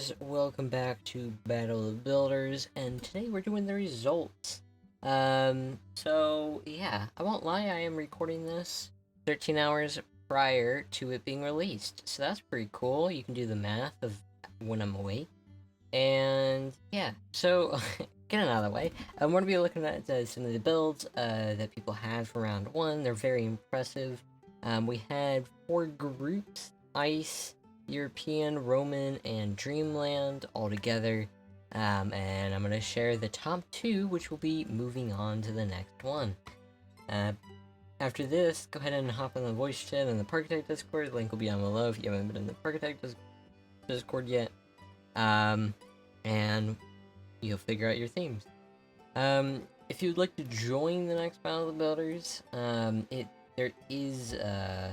guys, welcome back to Battle of Builders, and today we're doing the results. So yeah, I won't lie, I am recording this 13 hours prior to it being released, so that's pretty cool. You can do the math of when I'm awake. And yeah, so getting out of the way, I'm going to be looking at some of the builds that people had for round 1. They're very impressive. We had 4 groups: Ice, European, Roman, and Dreamland all together. And I'm going to share the top 2, which will be moving on to the next one. After this, go ahead and hop on the voice chat in the Parkitect Discord. The link will be down below if you haven't been in the Parkitect Discord yet. And you'll figure out your themes. If you'd like to join the next Battle of the Builders, there is a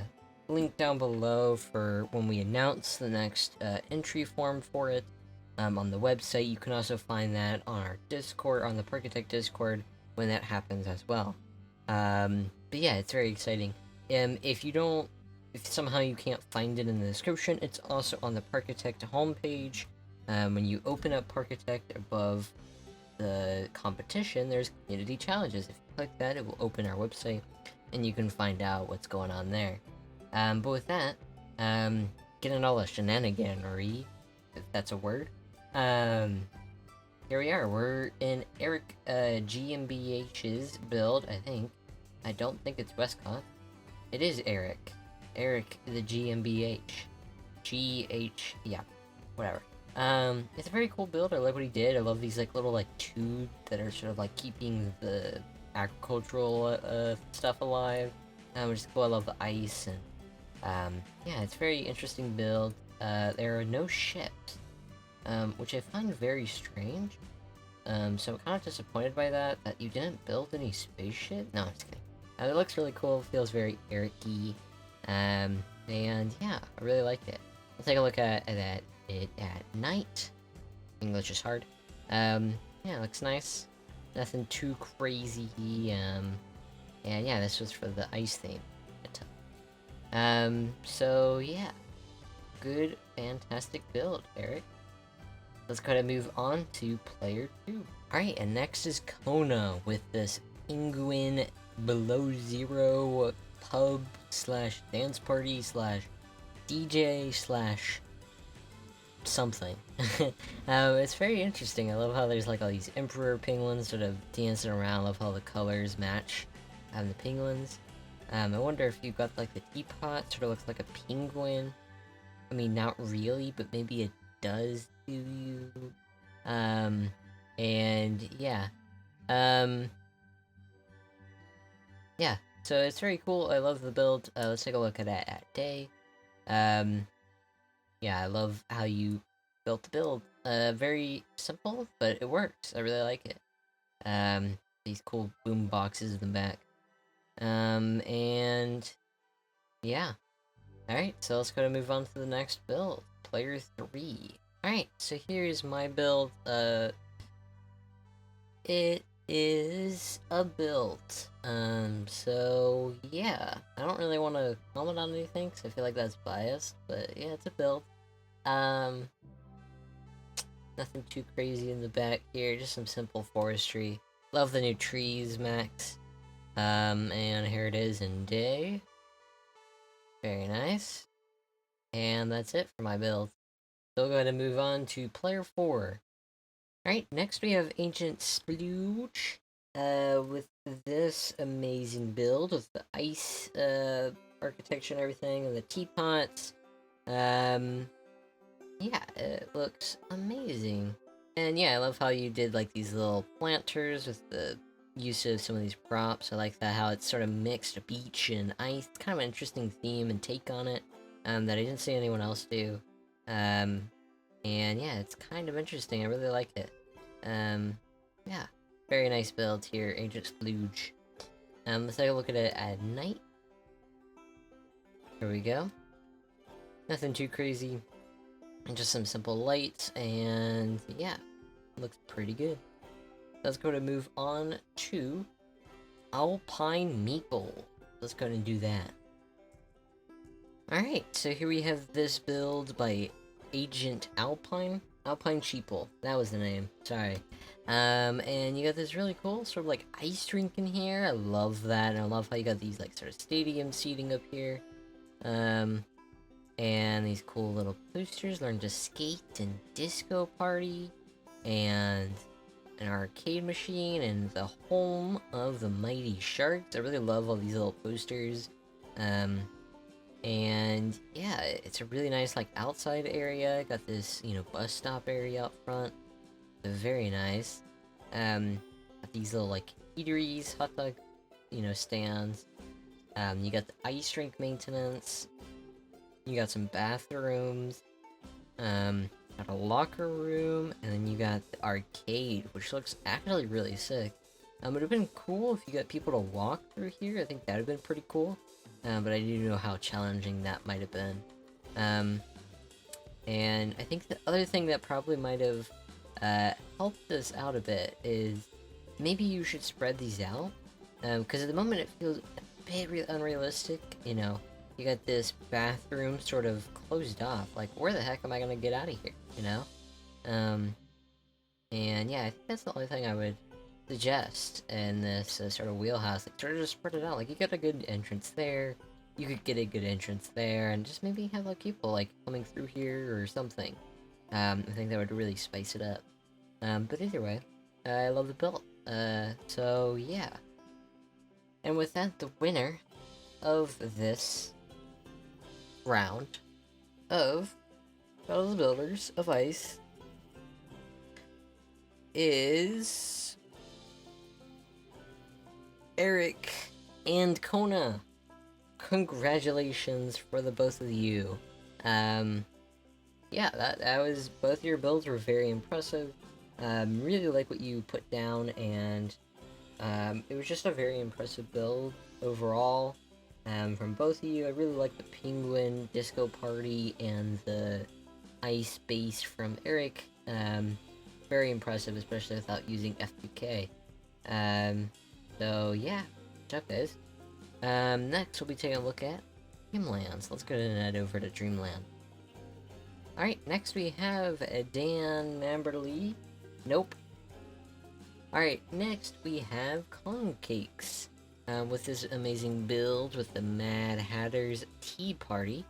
link down below for when we announce the next entry form for it on the website. You can also find that on our Discord, on the Parkitect Discord, when that happens as well. But yeah, it's very exciting. If somehow you can't find it in the description, it's also on the Parkitect homepage. When you open up Parkitect above the competition, there's community challenges. If you click that, it will open our website, and you can find out what's going on there. But with that, getting all the shenaniganery, if that's a word, here we are. We're in Eric GmbH's build, I think. I don't think it's Westcott. It is Eric. Eric the GmbH. Yeah, whatever. It's a very cool build. I like what he did. I love these little tubes that are sort of keeping the agricultural stuff alive. Which is cool. I love the ice, and yeah, it's a very interesting build. There are no ships, which I find very strange. So I'm kind of disappointed by that you didn't build any spaceship. No, I'm just kidding. It looks really cool. Feels very Eric-y. And yeah, I really like it. Let's take a look at it at night. English is hard. Yeah, it looks nice. Nothing too crazy. And yeah, this was for the ice theme. So yeah, good, fantastic build, Eric. Let's kind of move on to player 2. Alright, and next is Kona with this penguin below zero pub / dance party / DJ / something. It's very interesting. I love how there's all these emperor penguins sort of dancing around. I love how the colors match the penguins. I wonder if you've got the teapot sort of looks like a penguin. I mean, not really, but maybe it does to you. And yeah. Yeah, so it's very cool. I love the build. Let's take a look at it at day. Yeah, I love how you built the build. Very simple, but it works. I really like it. These cool boom boxes in the back. And yeah. Alright, so let's go to move on to the next build. Player 3. Alright, so here's my build. It is a build. So yeah. I don't really want to comment on anything, because I feel like that's biased, but yeah, it's a build. Nothing too crazy in the back here, just some simple forestry. Love the new trees, Max. And here it is in day. Very nice. And that's it for my build. So we'll go ahead and move on to player 4. Alright, next we have Ancient Splooge, with this amazing build with the ice, architecture and everything, and the teapots. Yeah, it looks amazing. And yeah, I love how you did these little planters with the use of some of these props. I like that, how it's sort of mixed beach and ice. It's kind of an interesting theme and take on it, that I didn't see anyone else do. And yeah, it's kind of interesting. I really like it. Yeah, very nice build here, Ancient Splooge. Let's take a look at it at night. Here we go. Nothing too crazy. And just some simple lights, and yeah, looks pretty good. Let's go to move on to Alpine Meeple. Let's go ahead and do that. Alright, so here we have this build by Agent Alpine. Alpine Meeple. That was the name. Sorry. And you got this really cool sort of like ice rink in here. I love that. And I love how you got these like sort of stadium seating up here. And these cool little posters. Learn to skate and disco party. And an arcade machine and the home of the mighty sharks. I really love all these little posters. And yeah, it's a really nice like outside area. Got this, you know, bus stop area up front. Very nice. Got these little like eateries, hot dog, you know, stands. You got the ice rink maintenance. You got some bathrooms. Got a locker room, and then you got the arcade, which looks actually really sick. It would have been cool if you got people to walk through here. I think that would have been pretty cool. But I do know how challenging that might have been. And I think the other thing that probably might have helped us out a bit is maybe you should spread these out. Because at the moment it feels a bit unrealistic, you know. You got this bathroom sort of closed off. Like, where the heck am I gonna get out of here, you know? And yeah, I think that's the only thing I would suggest in this sort of wheelhouse. Like, sort of just spread it out. Like, you got a good entrance there, you could get a good entrance there, and just maybe have like people like coming through here or something. I think that would really spice it up. But either way, I love the build. So yeah. And with that, the winner of this round of Battle of the Builders of Ice is Eric and Kona. Congratulations for the both of you. Yeah, that was, both your builds were very impressive. Really like what you put down, and it was just a very impressive build overall. From both of you. I really like the penguin disco party and the ice base from Eric. Very impressive, especially without using F2K. So yeah, good job guys. Next we'll be taking a look at Dreamlands. Let's go ahead and head over to Dreamland. Alright, next we have Dan Mamberly. Nope. Alright, next we have Kong Cakes. With this amazing build with the Mad Hatter's Tea Party,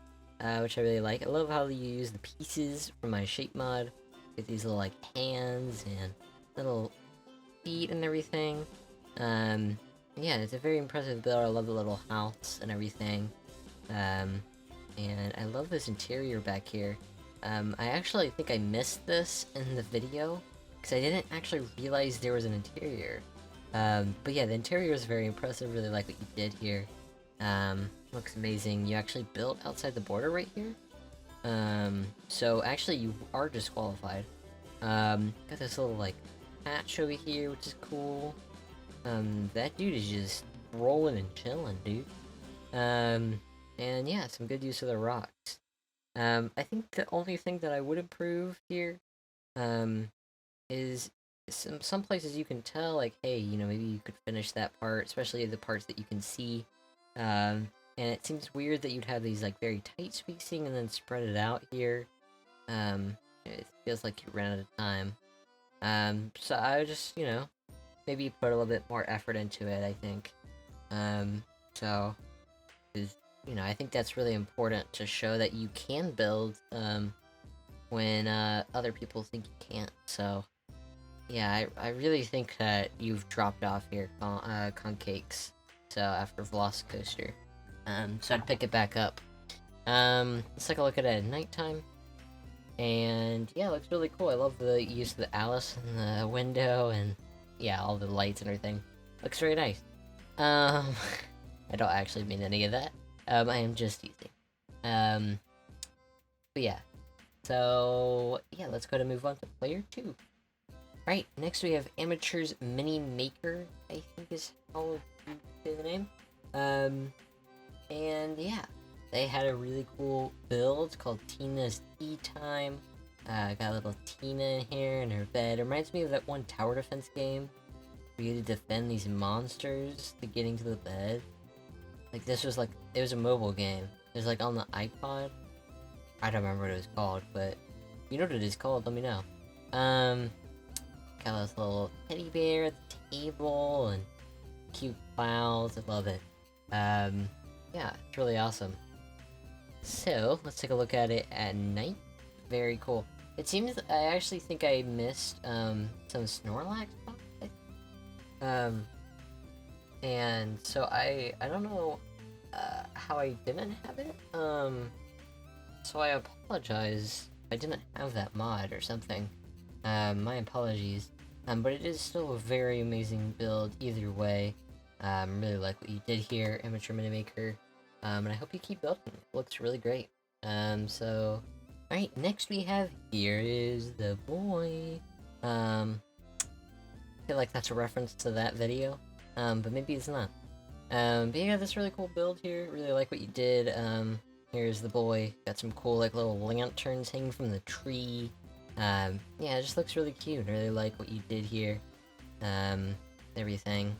which I really like. I love how you use the pieces from my shape mod. Get these little like hands and little feet and everything. Yeah, it's a very impressive build. I love the little house and everything. And I love this interior back here. I actually think I missed this in the video, because I didn't actually realize there was an interior. But yeah, the interior is very impressive. Really like what you did here. Looks amazing. You actually built outside the border right here. So actually you are disqualified. Got this little like patch over here, which is cool. That dude is just rolling and chilling, dude. And yeah, some good use of the rocks. I think the only thing that I would improve here, is some places you can tell, like, hey, you know, maybe you could finish that part, especially the parts that you can see. And it seems weird that you'd have these, like, very tight spacing and then spread it out here. It feels like you ran out of time. So I would just, you know, maybe put a little bit more effort into it, I think. So, 'cause, you know, I think that's really important to show that you can build, when, other people think you can't, so... Yeah, I really think that you've dropped off here, Concakes. So after Velocicoaster. So I'd pick it back up. Let's take a look at it at nighttime. And yeah, it looks really cool. I love the use of the Alice in the window and yeah, all the lights and everything. Looks very nice. I don't actually mean any of that. I am just teasing. But yeah. So yeah, let's go to move on to player 2. Right, next we have Amateur's Mini Maker, I think is how you say the name. And yeah, they had a really cool build called Tina's Tea Time. Got a little Tina in here in her bed. It reminds me of that one tower defense game where you had to defend these monsters to getting to the bed. Like, this was like, it was a mobile game. It was like on the iPod. I don't remember what it was called, but you know what it is called, let me know. Got this little teddy bear at the table, and cute clouds, I love it. Yeah, it's really awesome. So, let's take a look at it at night. Very cool. It seems, I actually think I missed, some Snorlax spots. And so I don't know, how I didn't have it, so I apologize if I didn't have that mod or something. My apologies. But it is still a very amazing build either way. Really like what you did here, Amateur Minimaker. And I hope you keep building. It looks really great. So... Alright, next we have Here Is the Boy. I feel like that's a reference to that video. But maybe it's not. But you got this really cool build here. Really like what you did. Here's the boy. Got some cool, like, little lanterns hanging from the tree. Yeah, it just looks really cute. I really like what you did here. Everything.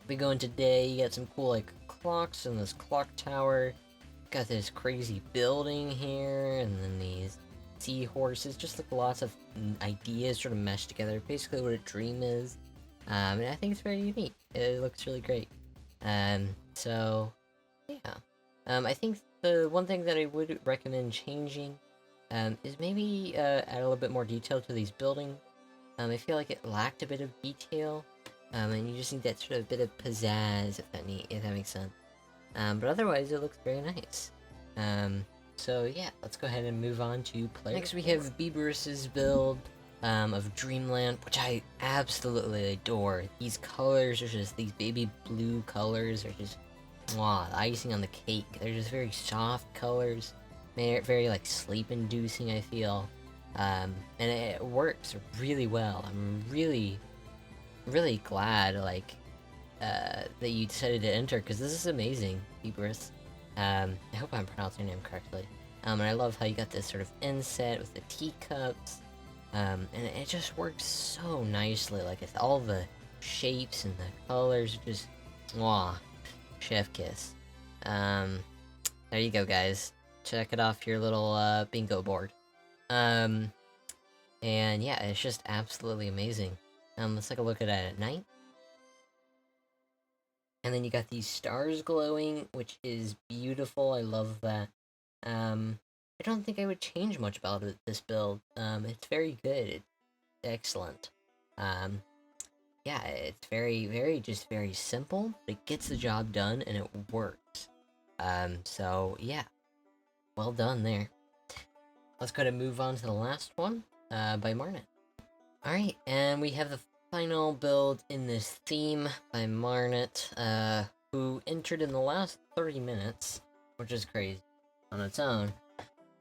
We go into day, you got some cool, like, clocks in this clock tower. Got this crazy building here, and then these seahorses. Just, like, lots of ideas sort of meshed together. Basically what a dream is. And I think it's very unique. It looks really great. So, yeah. I think the one thing that I would recommend changing is maybe add a little bit more detail to these buildings. I feel like it lacked a bit of detail, and you just need that sort of bit of pizzazz, if that makes sense. But otherwise, it looks very nice. So yeah, let's go ahead and move on to play. Next, we have Bieberus's build of Dreamland, which I absolutely adore. These colors are just, these baby blue colors are just, mwah, the icing on the cake. They're just very soft colors. Very, like, sleep-inducing, I feel. And it works really well. I'm really, really glad, like, that you decided to enter, because this is amazing, Bieberus. I hope I'm pronouncing your name correctly. And I love how you got this sort of inset with the teacups. And it just works so nicely. Like, it's all the shapes and the colors, just, mwah, chef kiss. There you go, guys. Check it off your little, bingo board. And yeah, it's just absolutely amazing. Let's take a look at it at night. And then you got these stars glowing, which is beautiful. I love that. I don't think I would change much about this build. It's very good. It's excellent. Yeah, it's just very simple, but it gets the job done, and it works. So, yeah. Well done there. Let's go ahead and move on to the last one, by Marnet. Alright, and we have the final build in this theme by Marnet, who entered in the last 30 minutes, which is crazy on its own.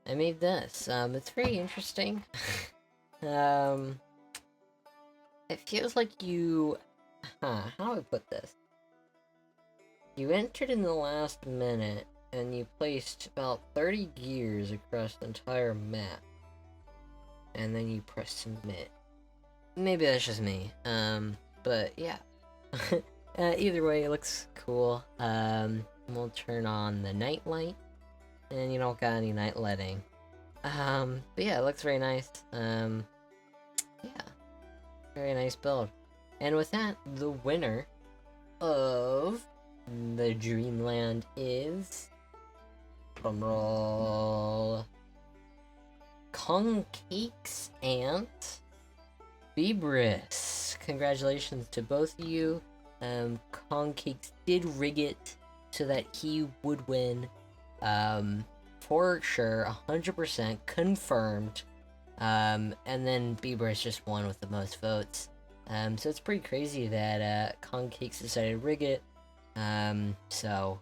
I made this. It's very interesting. It feels like you... how do I put this? You entered in the last minute, and you placed about 30 gears across the entire map. And then you press submit. Maybe that's just me. But yeah. Either way, it looks cool. We'll turn on the night light. And you don't got any night lighting. But yeah, it looks very nice. Yeah. Very nice build. And with that, the winner of the Dreamland is... drumroll... Concakes and... Bieberus. Congratulations to both of you. Concakes did rig it so that he would win. For sure, 100% confirmed. And then Bieberus just won with the most votes. So it's pretty crazy that Concakes decided to rig it. So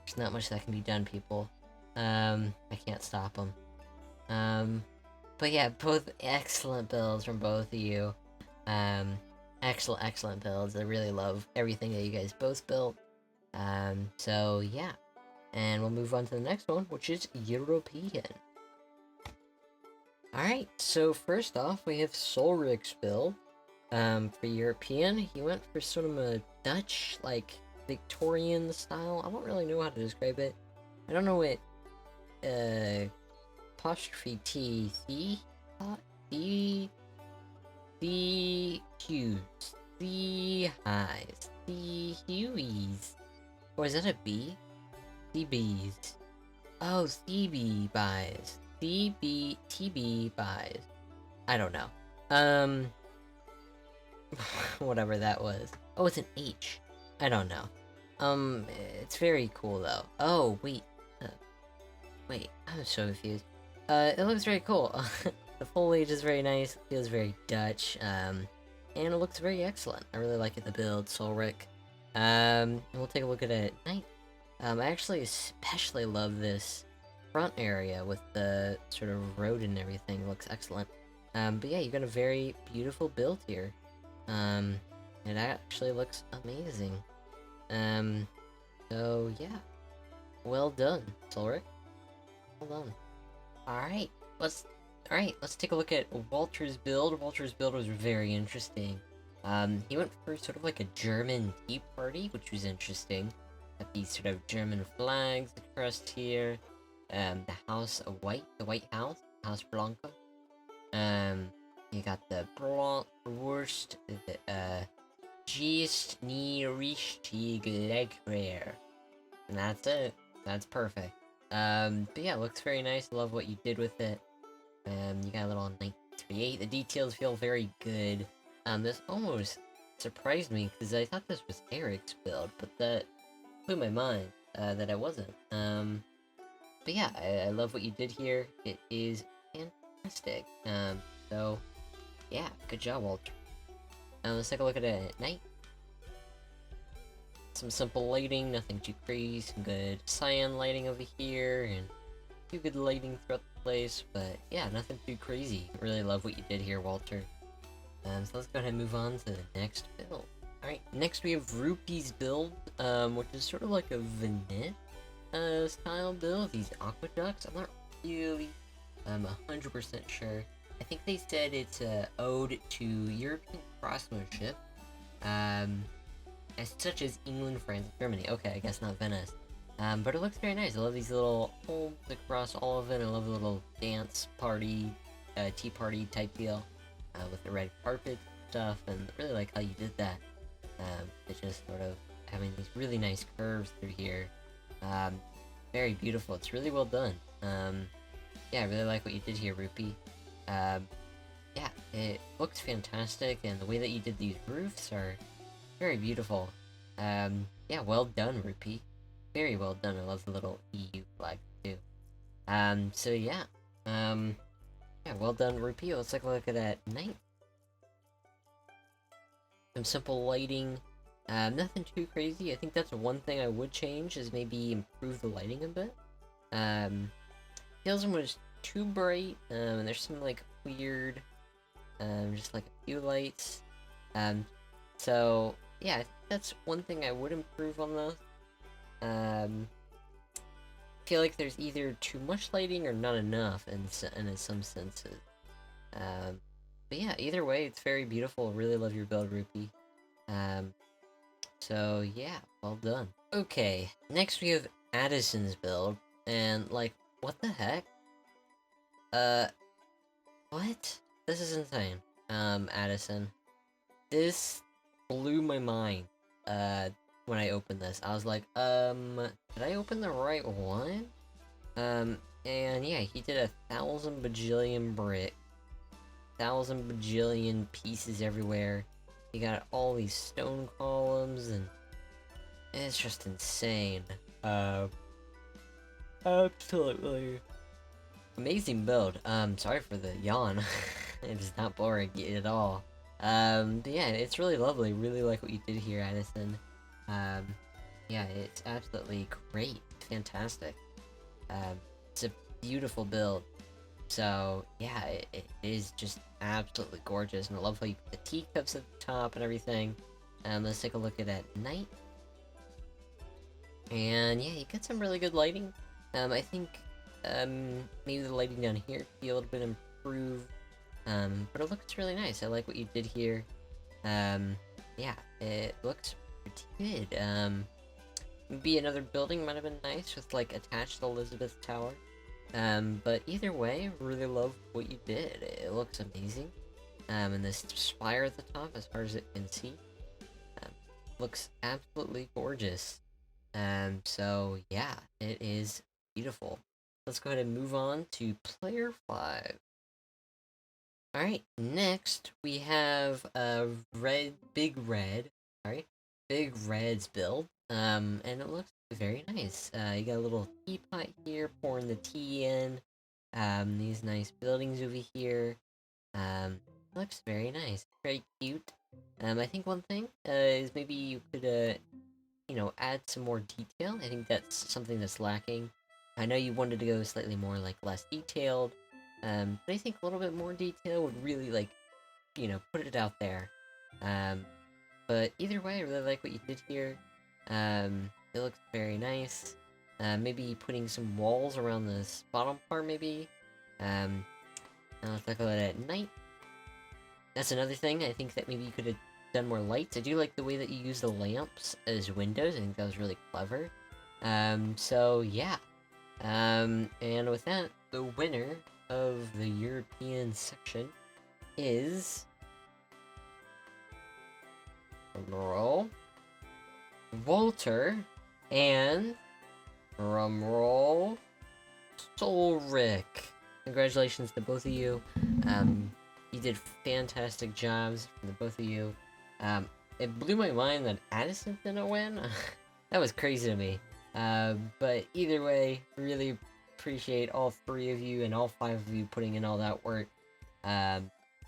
there's not much that can be done, people. I can't stop him. But yeah, both excellent builds from both of you. Excellent builds. I really love everything that you guys both built. So yeah. And we'll move on to the next one, which is European. Alright, so first off, we have Solrik's build. For European, he went for sort of a Dutch, like, Victorian style. I don't really know how to describe it. I don't know what, apostrophe T, C, C, C, Q's, C, highs, C, Hueys. Or is that a B? CBs. Oh, CB buys. CB, TB buys. I don't know. Whatever that was. Oh, it's an H. I don't know. It's very cool though. Oh, wait. Wait, I'm so confused. It looks very cool. The foliage is very nice, it feels very Dutch, and it looks very excellent. I really like it, the build, Solric. And we'll take a look at it at night. I actually especially love this front area with the sort of road and everything, it looks excellent. But yeah, you got a very beautiful build here. It actually looks amazing. So yeah. Well done, Solric. Well done. Alright, let's take a look at Walter's build. Walter's build was very interesting. He went for sort of like a German tea party, which was interesting. Got these sort of German flags across here. The White House, House Blanca. You got the Bratwurst, Gist nie richtig lecker. And that's it. That's perfect. But yeah, it looks very nice. I love what you did with it. You got a little 1938. The details feel very good. This almost surprised me because I thought this was Eric's build, but that blew my mind that it wasn't. But yeah, I love what you did here. It is fantastic. So yeah, good job, Walter. Let's take a look at it at night. Some simple lighting, nothing too crazy. Some good cyan lighting over here, and a few good lighting throughout the place. But yeah, nothing too crazy. Really love what you did here, Walter. So let's go ahead and move on to the next build. Alright, next we have Rupee's build, which is sort of like a Vignette style build. These aqueducts. I'm not really 100% sure. I think they said it's an ode to European craftsmanship, such as England, France, and Germany. Okay, I guess not Venice. But it looks very nice. I love these little holes across all of it. I love the little dance party, tea party type deal, with the red carpet stuff, and I really like how you did that. It's just sort of having these really nice curves through here. Very beautiful. It's really well done. Yeah, I really like what you did here, Rupee. Yeah, it looks fantastic, and the way that you did these roofs are very beautiful. Yeah, well done, Rupee. Very well done. I love the little EU flag, too. So yeah. Yeah, well done, Rupee. Let's take a look at that night. Some simple lighting. Nothing too crazy. I think that's one thing I would change, is maybe improve the lighting a bit. Feels almost too bright, and there's some, like, weird, just, like, a few lights. So, yeah, I think that's one thing I would improve on this. Feel like there's either too much lighting or not enough in some senses. But yeah, either way, it's very beautiful. Really love your build, Rupee. So yeah, well done. Okay, next we have Addison's build, and like, what the heck? What? This is insane. Addison. This blew my mind, when I opened this. I was like, did I open the right one? And yeah, he did 1,000 bajillion brick. 1,000 bajillion pieces everywhere. You got all these stone columns, and it's just insane. Absolutely amazing build. Sorry for the yawn. It is not boring at all. But yeah, it's really lovely. Really like what you did here, Addison. Yeah, it's absolutely great. Fantastic. It's a beautiful build. So, yeah, it is just absolutely gorgeous, and I love how you put the teacups at the top and everything. Let's take a look at that night. And yeah, you got some really good lighting. I think, maybe the lighting down here could be a little bit improved. But it looks really nice. I like what you did here. Yeah, it looks pretty good. Maybe another building might have been nice with, like, attached to Elizabeth Tower. But either way, really love what you did. It looks amazing. And this spire at the top, as far as it can see, um, looks absolutely gorgeous. So yeah, it is beautiful. Let's go ahead and move on to player 5. Alright, next we have a Big Red's build. And it looks very nice. You got a little teapot here, pouring the tea in. These nice buildings over here. Looks very nice, very cute. I think one thing is maybe you could add some more detail. I think that's something that's lacking. I know you wanted to go slightly more like less detailed, but I think a little bit more detail would really put it out there. Um, but either way, I really like what you did here. It looks very nice. Maybe putting some walls around this bottom part, maybe. Let's talk about it at night. That's another thing. I think that maybe you could have done more lights. I do like the way that you use the lamps as windows. I think that was really clever. So yeah. And with that, the winner of the European section is roll Walter and drumroll Solric. Congratulations to both of you. You did fantastic jobs from the both of you. It blew my mind that Addison didn't win. That was crazy to me. But either way, really appreciate all 3 of you and all 5 of you putting in all that work.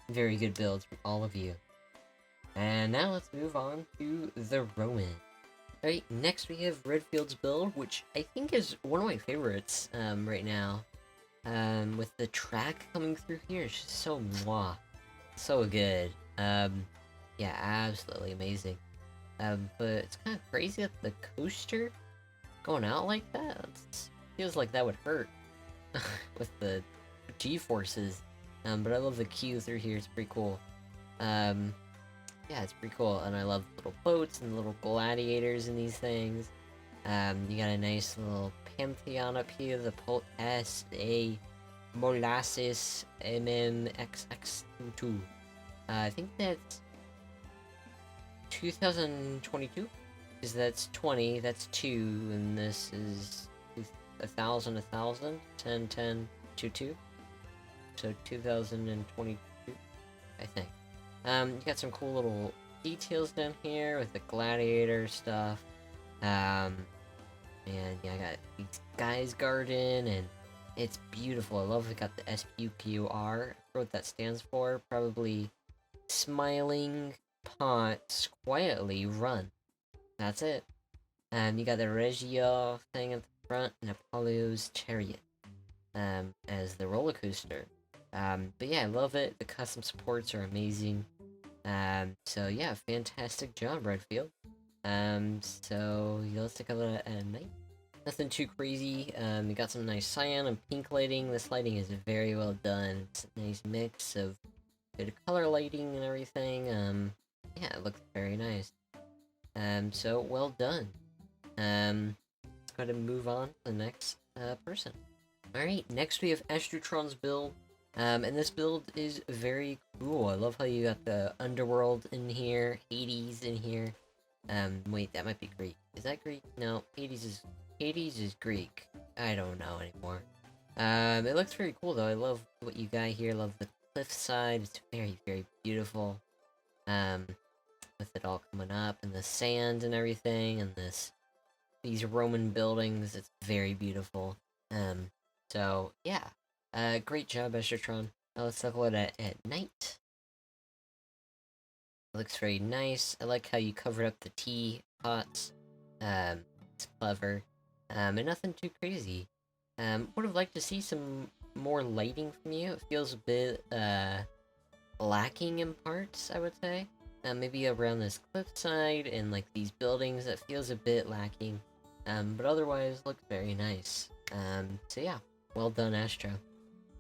Very good builds from all of you. And now let's move on to the Roman. Alright, next we have Redfield's build, which I think is one of my favorites right now. With the track coming through here, it's just so mwah. So good. Yeah, absolutely amazing. But it's kind of crazy that the coaster going out like that, feels like that would hurt with the G-forces. But I love the queue through here, it's pretty cool. Yeah, it's pretty cool, and I love the little boats and the little gladiators in these things. You got a nice little Pantheon up here, the Pult S.A. Molasses MMXX22. I think that's 2022, because that's 20, that's 2, and this is 1,000, 10, 10, 2, 2. So 2022, I think. You got some cool little details down here with the gladiator stuff. And yeah, I got these guys' garden, and it's beautiful. I love it got the SPQR. I forgot what that stands for. Probably Smiling Pots Quietly Run. That's it. You got the Reggio thing at the front, and Apollo's Chariot as the roller coaster. But yeah, I love it. The custom supports are amazing. So yeah, fantastic job, Redfield. So yeah, let's take a look at night. Nothing too crazy. You got some nice cyan and pink lighting. This lighting is very well done. It's a nice mix of good color lighting and everything. Yeah, it looks very nice. So well done. Let's go ahead and move on to the next person. Alright, next we have Estrotron's build. And this build is very cool. I love how you got the underworld in here, Hades in here. Wait, that might be Greek. Is that Greek? No, Hades is Greek. I don't know anymore. It looks very cool though. I love what you got here. Love the cliffside. It's very, very beautiful. With it all coming up and the sand and everything, and these Roman buildings. It's very beautiful. So yeah. Great job, Estrotron. Let's talk about it at night. It looks very nice. I like how you covered up the tea pots. It's clever. And nothing too crazy. Would have liked to see some more lighting from you. It feels a bit, lacking in parts, I would say. Maybe around this cliffside and, like, these buildings, it feels a bit lacking. But otherwise, looks very nice. So yeah, well done, Astro.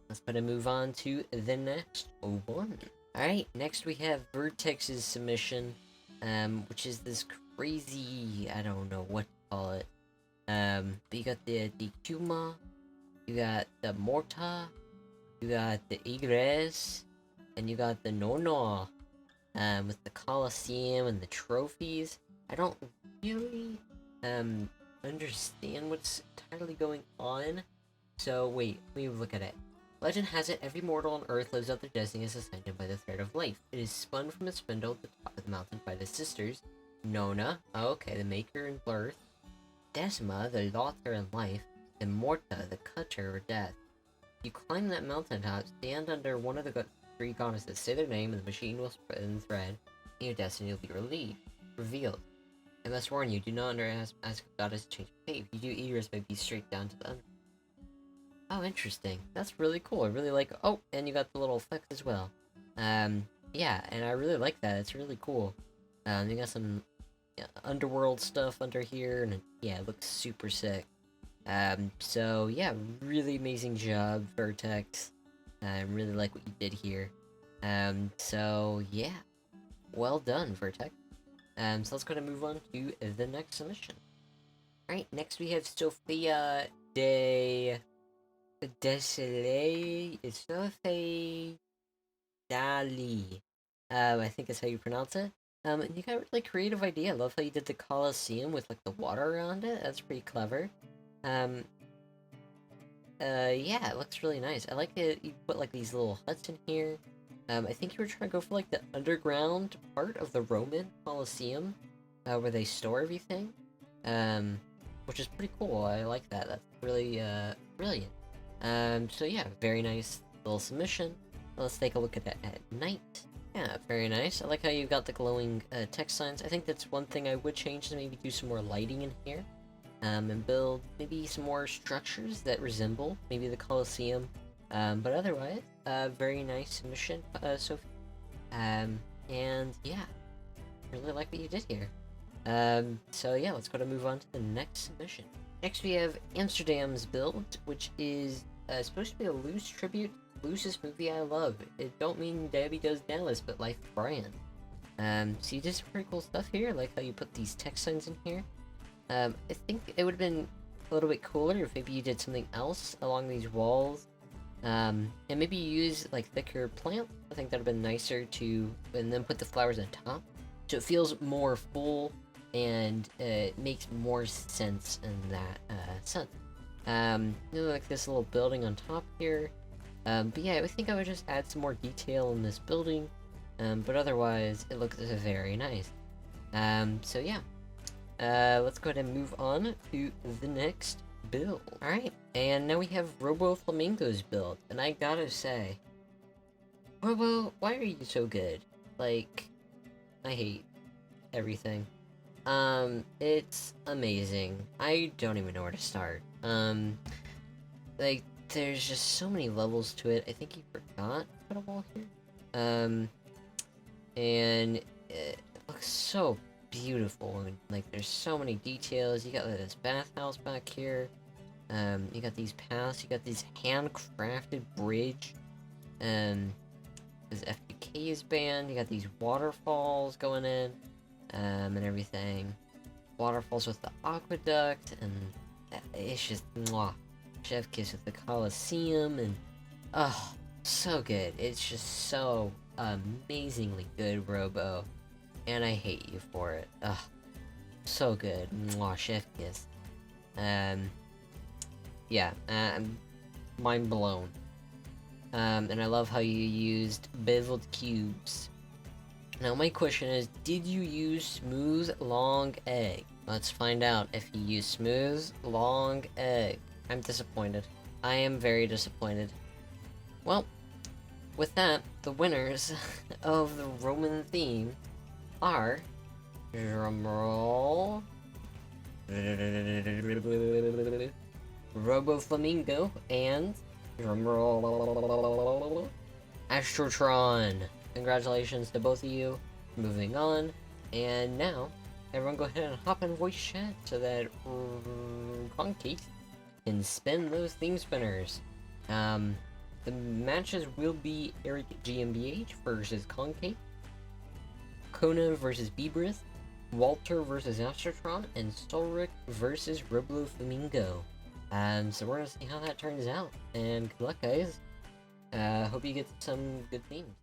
Let's better move on to the next one. Alright, next we have Vertex's submission, which is this crazy, I don't know what to call it. But you got the Kuma You got the Morta, you got the Igres, and you got the Nono. With the Colosseum and the trophies. I don't really understand what's entirely going on. So wait, let me look at it. Legend has it, every mortal on Earth lives out their destiny as assigned by the thread of life. It is spun from its spindle at the top of the mountain by the sisters Nona, the maker and birth, Decima, the daughter and life, and Morta, the cutter or death. You climb that mountaintop, stand under one of the three goddesses, say their name, and the machine will spread in the thread, and your destiny will be revealed. I must warn you, do not ask goddess to change fate. If you do, Idris may be straight down to the under. Oh, interesting. That's really cool. I really like. Oh, and you got the little effects as well. Yeah, and I really like that. It's really cool. You got some underworld stuff under here, and yeah, it looks super sick. So yeah, really amazing job, Vertex. I really like what you did here. So yeah, well done, Vertex. So let's go ahead and move on to the next submission. Alright, next we have Sofia Sophie Dali. I think that's how you pronounce it. And you got a really creative idea. I love how you did the Colosseum with like the water around it. That's pretty clever. Yeah, it looks really nice. I like that you put like these little huts in here. I think you were trying to go for like the underground part of the Roman Colosseum, where they store everything. Which is pretty cool. I like that. That's really, brilliant. So yeah, very nice little submission. Let's take a look at that at night. Yeah, very nice. I like how you got the glowing, text signs. I think that's one thing I would change, to maybe do some more lighting in here. And build maybe some more structures that resemble maybe the Colosseum. But otherwise, very nice submission, Sophie. And yeah, really like what you did here. So yeah, let's go to move on to the next submission. Next we have Amsterdam's build, which is supposed to be a loose tribute to the loosest movie I love. It don't mean Debbie Does Dallas, but Life of Brian. So you did some pretty cool stuff here. I like how you put these text signs in here. I think it would have been a little bit cooler if maybe you did something else along these walls. And maybe you use like thicker plants. I think that would have been nicer to, and then put the flowers on top. So it feels more full and it makes more sense in that sense. Like this little building on top here. But yeah, I think I would just add some more detail in this building. But otherwise, it looks very nice. So yeah. Let's go ahead and move on to the next build. Alright, and now we have Robo Flamingo's build, and I gotta say, Robo, why are you so good? Like, I hate everything. It's amazing. I don't even know where to start. Like, there's just so many levels to it. I think he forgot to put a wall here. And it looks so beautiful, and like there's so many details. You got this bathhouse back here, you got these paths, you got this handcrafted bridge, this FPK is banned, you got these waterfalls going in, and everything, waterfalls with the aqueduct, and it's just mwah. Chef kiss with the Colosseum, and oh, so good. It's just so amazingly good, Robo. And I hate you for it. Ugh. So good. Mwah, chef kiss. Yeah, mind blown. And I love how you used beveled cubes. Now my question is, did you use smooth long egg? Let's find out if you used smooth long egg. I'm disappointed. I am very disappointed. Well, with that, the winners of the Roman theme are, drumroll, Robo Flamingo and, drumroll, Estrotron. Congratulations to both of you. Moving on, and now everyone go ahead and hop in voice chat so that Concave can spin those theme spinners. The matches will be Eric GmbH versus Concave, Kona versus Beebrith, Walter versus Astrotron, and Solric versus Roblo Flamingo. So we're gonna see how that turns out. And good luck, guys. Hope you get some good themes.